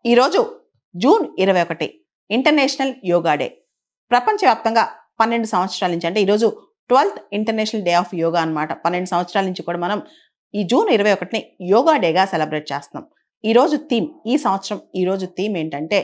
ఈరోజు June 21 international yoga day. ప్రపంచవ్యాప్తంగా 12 సంవత్సరాల నుంచి అంటే ఈరోజు 12th international day of yoga అన్నమాట. 12 సంవత్సరాల నుంచి కూడా మనం ఈ జూన్ 21ని యోగా డేగా సెలబ్రేట్ చేస్తున్నాం. ఈరోజు థీమ్ ఏంటంటే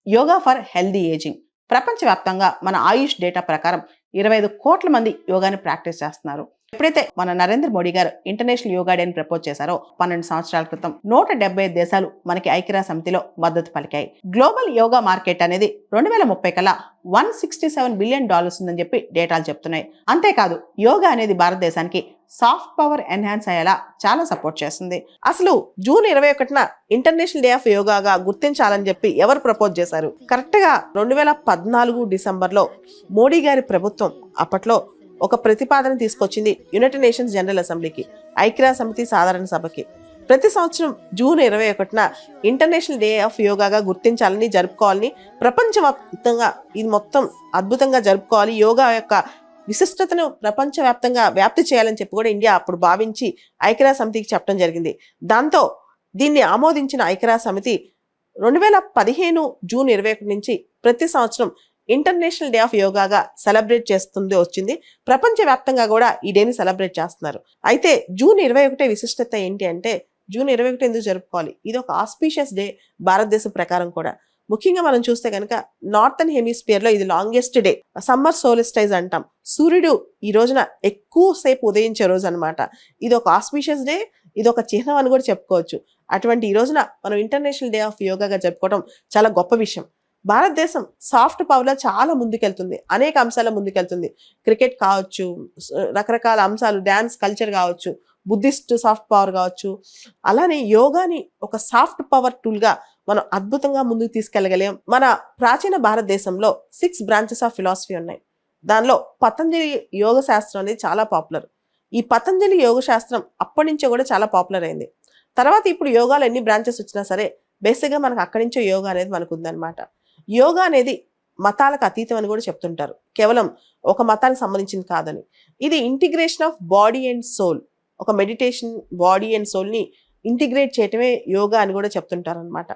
యోగా ఫర్ హెల్దీ ఏజింగ్. ప్రపంచవ్యాప్తంగా మన ఆయుష్ డేటా ప్రకారం 25 కోట్ల మంది యోగాని ప్రాక్టీస్ చేస్తున్నారు. ఎప్పుడైతే మన నరేంద్ర మోడీ గారు ఇంటర్నేషనల్ యోగా డేని ప్రపోజ్ చేశారో 12 సంవత్సరాల క్రితం 175 దేశాలు మనకి ఐక్యరాజ్య సమితిలో మద్దతు పలికాయి. గ్లోబల్ యోగా మార్కెట్ అనేది 2030 కల్లా $167 బిలియన్ ఉందని చెప్పి డేటాలు చెప్తున్నాయి. అంతేకాదు యోగా అనేది భారతదేశానికి సాఫ్ట్ పవర్ ఎన్హాన్స్ అయ్యేలా చాలా సపోర్ట్ చేస్తుంది. అసలు జూన్ 21న ఇంటర్నేషనల్ డే ఆఫ్ యోగాగా గుర్తించాలని చెప్పి ఎవరు ప్రపోజ్ చేశారు? కరెక్ట్ గా 2014 డిసెంబర్లో మోడీ గారి ప్రభుత్వం అప్పట్లో ఒక ప్రతిపాదన తీసుకొచ్చింది యునైటెడ్ నేషన్స్ జనరల్ అసెంబ్లీకి, ఐక్యరాజ్య సమితి సాధారణ సభకి. ప్రతి సంవత్సరం జూన్ 21న ఇంటర్నేషనల్ డే ఆఫ్ యోగాగా గుర్తించాలని, జరుపుకోవాలని, ప్రపంచవ్యాప్తంగా ఇది మొత్తం అద్భుతంగా జరుపుకోవాలి, యోగా యొక్క విశిష్టతను ప్రపంచవ్యాప్తంగా వ్యాప్తి చేయాలని చెప్పి కూడా ఇండియా అప్పుడు భావించి ఐక్యరాజ్య సమితికి చెప్పడం జరిగింది. దాంతో దీన్ని ఆమోదించిన ఐక్యరాజ్య సమితి 2015 జూన్ 21 నుంచి ప్రతి సంవత్సరం ఇంటర్నేషనల్ డే ఆఫ్ యోగాగా సెలబ్రేట్ చేస్తుంది వచ్చింది. ప్రపంచవ్యాప్తంగా కూడా ఈ డేని సెలబ్రేట్ చేస్తున్నారు. అయితే జూన్ 21 విశిష్టత ఏంటి అంటే, జూన్ 21 ఎందుకు జరుపుకోవాలి? ఇది ఒక ఆస్పీషియస్ డే భారతదేశం ప్రకారం కూడా. ముఖ్యంగా మనం చూస్తే కనుక నార్థన్ హెమిస్ఫియర్ లో ఇది లాంగెస్ట్ డే, సమ్మర్ సోలిస్టైజ్ అంటాం. సూర్యుడు ఈ రోజున ఎక్కువసేపు ఉదయించే రోజు అనమాట. ఇది ఒక ఆస్పీషియస్ డే, ఇది ఒక చిహ్నం అని కూడా చెప్పుకోవచ్చు. అటువంటి ఈ రోజున మనం ఇంటర్నేషనల్ డే ఆఫ్ యోగాగా జరుపుకోవడం చాలా గొప్ప విషయం. భారతదేశం సాఫ్ట్ పవర్ లో చాలా ముందుకెళ్తుంది, అనేక అంశాల ముందుకెళ్తుంది. క్రికెట్ కావచ్చు, రకరకాల అంశాలు, డ్యాన్స్ కల్చర్ కావచ్చు, బుద్ధిస్ట్ సాఫ్ట్ పవర్ కావచ్చు. అలానే యోగాని ఒక సాఫ్ట్ పవర్ టూల్ గా మనం అద్భుతంగా ముందుకు తీసుకెళ్లగలిగాం. మన ప్రాచీన భారతదేశంలో 6 బ్రాంచెస్ ఆఫ్ ఫిలాసఫీ ఉన్నాయి. దానిలో పతంజలి యోగ శాస్త్రం అనేది చాలా పాపులర్. ఈ పతంజలి యోగ శాస్త్రం అప్పటి నుంచే కూడా చాలా పాపులర్ అయింది. తర్వాత ఇప్పుడు యోగాలో ఎన్ని బ్రాంచెస్ వచ్చినా సరే బేసిక్ గా మనకు అక్కడి నుంచే యోగా అనేది మనకు ఉందన్నమాట. యోగా అనేది మతాలకు అతీతం అని కూడా చెప్తుంటారు. కేవలం ఒక మతానికి సంబంధించింది కాదని. ఇది integration of body and soul. ఒక మెడిటేషన్, బాడీ అండ్ సోల్ ని ఇంటిగ్రేట్ చేయటమే యోగా అని కూడా చెప్తుంటారు అనమాట.